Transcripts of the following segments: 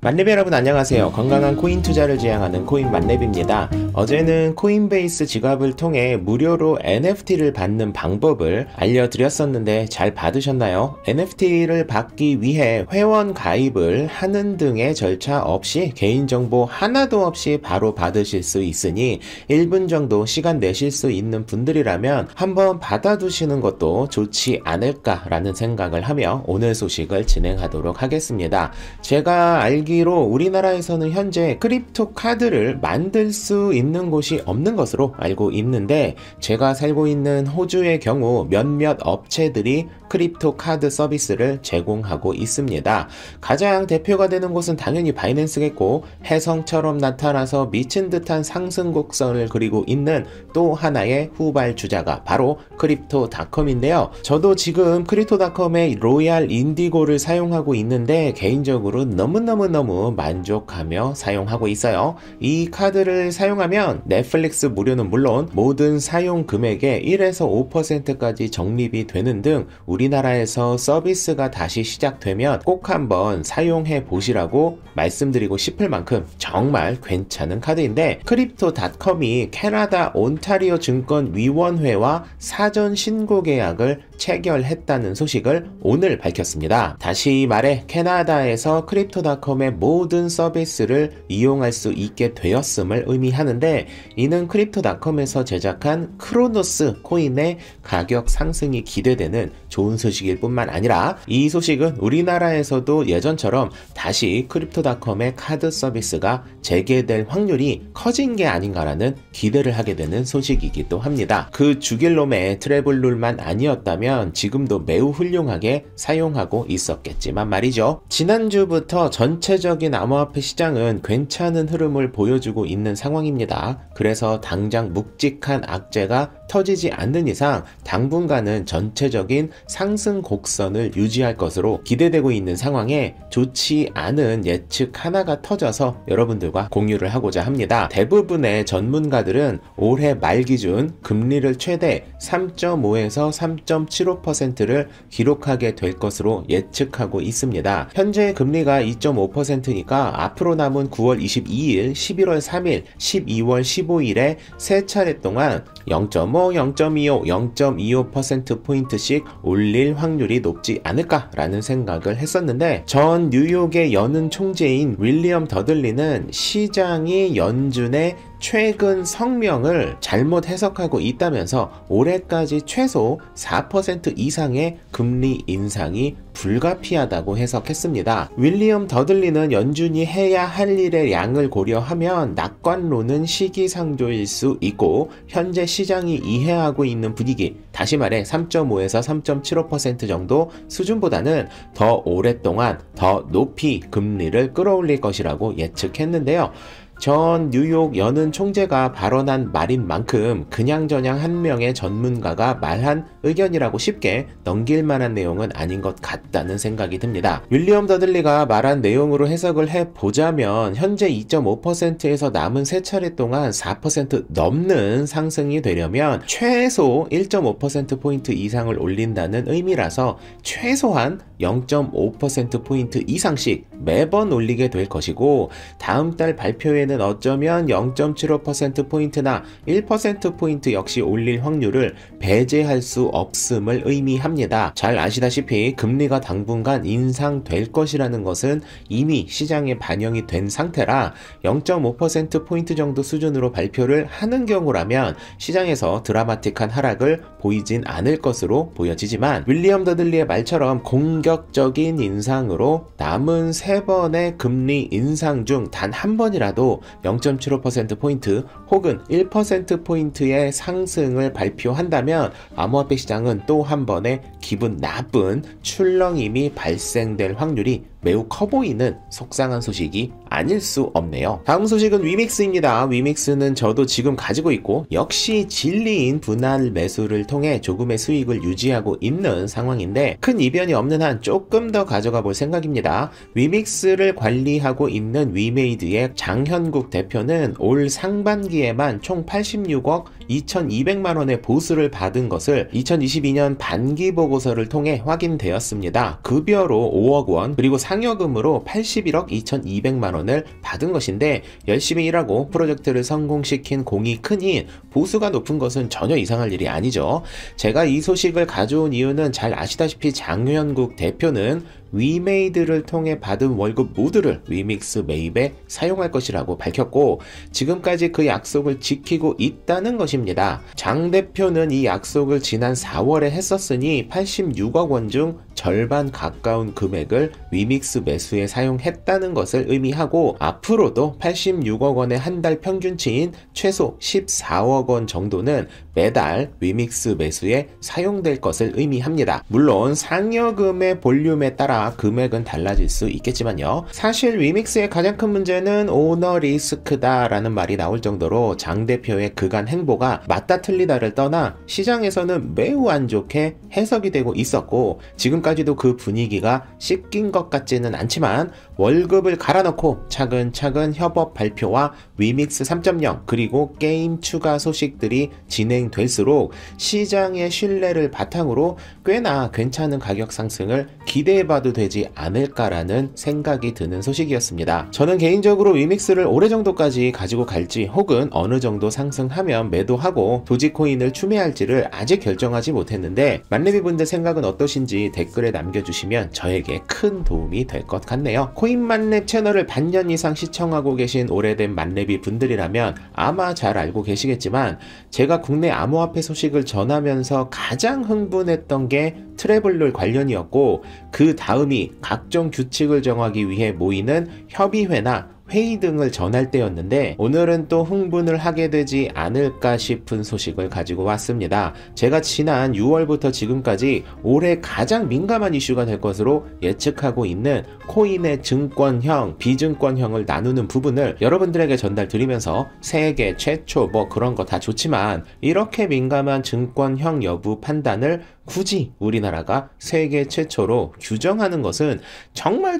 만렙 여러분 안녕하세요. 건강한 코인 투자를 지향하는 코인 만렙입니다. 어제는 코인베이스 지갑을 통해 무료로 NFT를 받는 방법을 알려드렸었는데 잘 받으셨나요? NFT를 받기 위해 회원 가입을 하는 등의 절차 없이 개인정보 하나도 없이 바로 받으실 수 있으니 1분 정도 시간 내실 수 있는 분들이라면 한번 받아두시는 것도 좋지 않을까라는 생각을 하며 오늘 소식을 진행하도록 하겠습니다. 제가 알기로 우리나라에서는 현재 크립토 카드를 만들 수 있는 곳이 없는 것으로 알고 있는데, 제가 살고 있는 호주의 경우 몇몇 업체들이 크립토 카드 서비스를 제공하고 있습니다. 가장 대표가 되는 곳은 당연히 바이낸스겠고, 혜성처럼 나타나서 미친 듯한 상승 곡선을 그리고 있는 또 하나의 후발주자가 바로 크립토닷컴인데요. 저도 지금 크립토닷컴의 로얄 인디고를 사용하고 있는데 개인적으로 너무너무 만족하며 사용하고 있어요. 이 카드를 사용하면 넷플릭스 무료는 물론 모든 사용 금액의 1에서 5%까지 적립이 되는 등 우리나라에서 서비스가 다시 시작되면 꼭 한번 사용해 보시라고 말씀드리고 싶을 만큼 정말 괜찮은 카드인데, 크립토닷컴이 캐나다 온타리오 증권위원회와 사전 신고 계약을 체결했다는 소식을 오늘 밝혔습니다. 다시 말해 캐나다에서 크립토닷컴의 모든 서비스를 이용할 수 있게 되었음을 의미하는데, 이는 크립토닷컴에서 제작한 크로노스 코인의 가격 상승이 기대되는 좋은 소식일 뿐만 아니라, 이 소식은 우리나라에서도 예전처럼 다시 크립토닷컴의 카드 서비스가 재개될 확률이 커진 게 아닌가라는 기대를 하게 되는 소식이기도 합니다. 그 죽일 놈의 트래블룰만 아니었다면 지금도 매우 훌륭하게 사용하고 있었겠지만 말이죠. 지난주부터 전체적인 암호화폐 시장은 괜찮은 흐름을 보여주고 있는 상황입니다. 그래서 당장 묵직한 악재가 터지지 않는 이상 당분간은 전체적인 상승 곡선을 유지할 것으로 기대되고 있는 상황에 좋지 않은 예측 하나가 터져서 여러분들과 공유를 하고자 합니다. 대부분의 전문가들은 올해 말 기준 금리를 최대 3.5에서 3.75%를 기록하게 될 것으로 예측하고 있습니다. 현재 금리가 2.5%니까 앞으로 남은 9월 22일, 11월 3일, 12월 15일에 세 차례 동안 0.5, 0.25, 0.25%포인트씩 올릴 확률이 높지 않을까라는 생각을 했었는데, 전 뉴욕의 연은 총재인 윌리엄 더들리는 시장이 연준의 최근 성명을 잘못 해석하고 있다면서 올해까지 최소 4% 이상의 금리 인상이 불가피하다고 해석했습니다. 윌리엄 더들리는 연준이 해야 할 일의 양을 고려하면 낙관론은 시기상조일 수 있고, 현재 시장이 이해하고 있는 분위기, 다시 말해 3.5에서 3.75% 정도 수준보다는 더 오랫동안 더 높이 금리를 끌어올릴 것이라고 예측했는데요. 전 뉴욕 연은 총재가 발언한 말인 만큼 그냥저냥 한 명의 전문가가 말한 의견이라고 쉽게 넘길 만한 내용은 아닌 것 같다는 생각이 듭니다. 윌리엄 더들리가 말한 내용으로 해석을 해보자면, 현재 2.5%에서 남은 세 차례 동안 4% 넘는 상승이 되려면 최소 1.5%포인트 이상을 올린다는 의미라서 최소한 0.5%포인트 이상씩 매번 올리게 될 것이고, 다음 달 발표에는 어쩌면 0.75%포인트나 1%포인트 역시 올릴 확률을 배제할 수 없음을 의미합니다. 잘 아시다시피 금리가 당분간 인상될 것이라는 것은 이미 시장에 반영이 된 상태라 0.5%포인트 정도 수준으로 발표를 하는 경우라면 시장에서 드라마틱한 하락을 보이진 않을 것으로 보여지지만, 윌리엄 더들리의 말처럼 공격적인 인상으로 남은 3번의 금리 인상 중 단 한 번이라도 0.75%포인트 혹은 1%포인트의 상승을 발표한다면 암호화폐 시장은 또 한 번의 기분 나쁜 출렁임이 발생될 확률이 매우 커 보이는 속상한 소식이 아닐 수 없네요. 다음 소식은 위믹스입니다. 위믹스는 저도 지금 가지고 있고 역시 진리인 분할 매수를 통해 조금의 수익을 유지하고 있는 상황인데, 큰 이변이 없는 한 조금 더 가져가 볼 생각입니다. 위믹스를 관리하고 있는 위메이드의 장현국 대표는 올 상반기에만 총 86억 2,200만원의 보수를 받은 것을 2022년 반기 보고서를 통해 확인되었습니다. 급여로 5억 원, 그리고 상여금으로 81억 2200만 원을 받은 것인데, 열심히 일하고 프로젝트를 성공시킨 공이 크니 보수가 높은 것은 전혀 이상할 일이 아니죠. 제가 이 소식을 가져온 이유는 잘 아시다시피 장현국 대표는 위메이드를 통해 받은 월급 모두를 위믹스 매입에 사용할 것이라고 밝혔고, 지금까지 그 약속을 지키고 있다는 것입니다. 장 대표는 이 약속을 지난 4월에 했었으니 86억 원 중 절반 가까운 금액을 위믹스 매수에 사용했다는 것을 의미하고, 앞으로도 86억 원의 한 달 평균치인 최소 14억 원 정도는 매달 위믹스 매수에 사용될 것을 의미합니다. 물론 상여금의 볼륨에 따라 금액은 달라질 수 있겠지만요. 사실 위믹스의 가장 큰 문제는 오너 리스크다 라는 말이 나올 정도로 장 대표의 그간 행보가 맞다 틀리다를 떠나 시장에서는 매우 안 좋게 해석이 되고 있었고, 지금까지도 그 분위기가 씻긴 것 같지는 않지만 월급을 갈아넣고 차근차근 협업 발표와 위믹스 3.0 그리고 게임 추가 소식들이 진행될수록 시장의 신뢰를 바탕으로 꽤나 괜찮은 가격 상승을 기대해봐도 되지 않을까라는 생각이 드는 소식이었습니다. 저는 개인적으로 위믹스를 오래 정도까지 가지고 갈지, 혹은 어느 정도 상승하면 매도하고 도지코인을 추매할지를 아직 결정하지 못했는데, 만렙이분들 생각은 어떠신지 댓글에 남겨주시면 저에게 큰 도움이 될 것 같네요. 코인만렙 채널을 반년 이상 시청하고 계신 오래된 만렙이 분들이라면 아마 잘 알고 계시겠지만, 제가 국내 암호화폐 소식을 전하면서 가장 흥분했던 게 트래블룰 관련이었고, 그 다음이 각종 규칙을 정하기 위해 모이는 협의회나 회의 등을 전할 때였는데, 오늘은 또 흥분을 하게 되지 않을까 싶은 소식을 가지고 왔습니다. 제가 지난 6월부터 지금까지 올해 가장 민감한 이슈가 될 것으로 예측하고 있는 코인의 증권형, 비증권형을 나누는 부분을 여러분들에게 전달드리면서 세계 최초 뭐 그런 거 다 좋지만, 이렇게 민감한 증권형 여부 판단을 굳이 우리나라가 세계 최초로 규정하는 것은 정말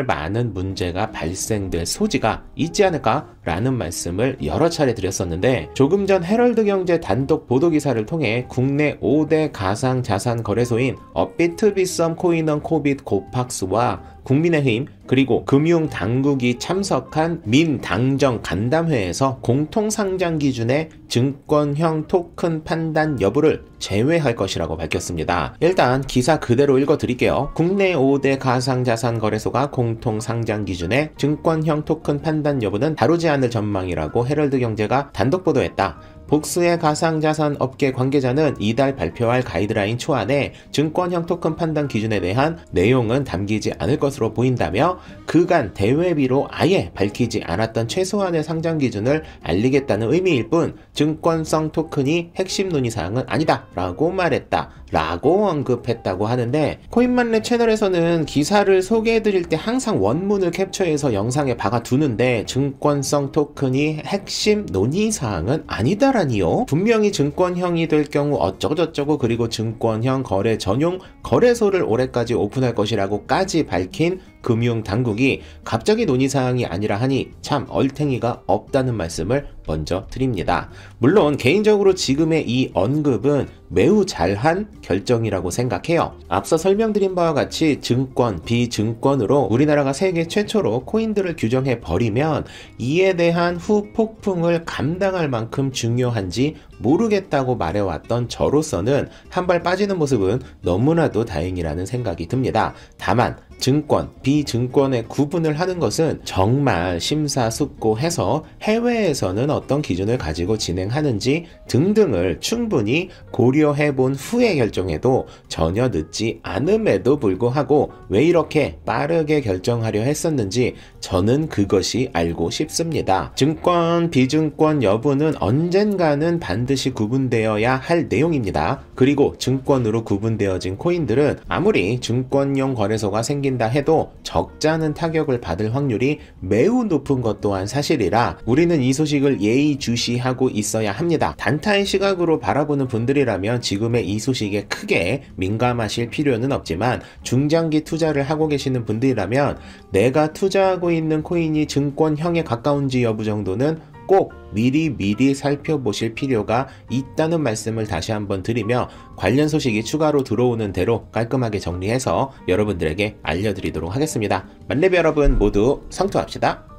많은 문제가 발생될 소지가 있지 않을까라는 말씀을 여러 차례 드렸었는데, 조금 전 헤럴드경제 단독 보도기사를 통해 국내 5대 가상자산 거래소인 업비트, 비썸, 코인원, 코빗, 고팍스와 국민의힘 그리고 금융당국이 참석한 민당정 간담회에서 공통상장 기준의 증권형 토큰 판단 여부를 제외할 것이라고 밝혔습니다. 일단 기사 그대로 읽어드릴게요. 국내 5대 가상자산 거래소가 공통상장 기준의 증권형 토큰 판단 여부는 다루지 않을 전망이라고 헤럴드경제가 단독 보도했다. 복수의 가상자산 업계 관계자는 이달 발표할 가이드라인 초안에 증권형 토큰 판단 기준에 대한 내용은 담기지 않을 것으로 보인다며, 그간 대외비로 아예 밝히지 않았던 최소한의 상장 기준을 알리겠다는 의미일 뿐 증권성 토큰이 핵심 논의사항은 아니다 라고 말했다 라고 언급했다고 하는데, 코인만렙 채널에서는 기사를 소개해드릴 때 항상 원문을 캡처해서 영상에 박아두는데, 증권성 토큰이 핵심 논의사항은 아니다라니요. 분명히 증권형이 될 경우 어쩌고저쩌고, 그리고 증권형 거래 전용 거래소를 올해까지 오픈할 것이라고까지 밝힌 금융당국이 갑자기 논의사항이 아니라 하니 참 얼탱이가 없다는 말씀을 먼저 드립니다. 물론 개인적으로 지금의 이 언급은 매우 잘한 결정이라고 생각해요. 앞서 설명드린 바와 같이 증권, 비증권으로 우리나라가 세계 최초로 코인들을 규정해 버리면 이에 대한 후폭풍을 감당할 만큼 중요한지 모르겠다고 말해왔던 저로서는 한 발 빠지는 모습은 너무나도 다행이라는 생각이 듭니다. 다만 증권, 비증권의 구분을 하는 것은 정말 심사숙고해서 해외에서는 어떤 기준을 가지고 진행하는지 등등을 충분히 고려해 본 후에 결정해도 전혀 늦지 않음에도 불구하고 왜 이렇게 빠르게 결정하려 했었는지 저는 그것이 알고 싶습니다. 증권, 비증권 여부는 언젠가는 반드시 구분되어야 할 내용입니다. 그리고 증권으로 구분되어진 코인들은 아무리 증권용 거래소가 생긴다 해도 적잖은 타격을 받을 확률이 매우 높은 것 또한 사실이라 우리는 이 소식을 예의주시하고 있어야 합니다. 단타의 시각으로 바라보는 분들이라면 지금의 이 소식에 크게 민감하실 필요는 없지만, 중장기 투자를 하고 계시는 분들이라면 내가 투자하고 있는 코인이 증권형에 가까운지 여부 정도는 꼭 미리 살펴보실 필요가 있다는 말씀을 다시 한번 드리며 관련 소식이 추가로 들어오는 대로 깔끔하게 정리해서 여러분들에게 알려드리도록 하겠습니다. 만렙 여러분 모두 성투합시다.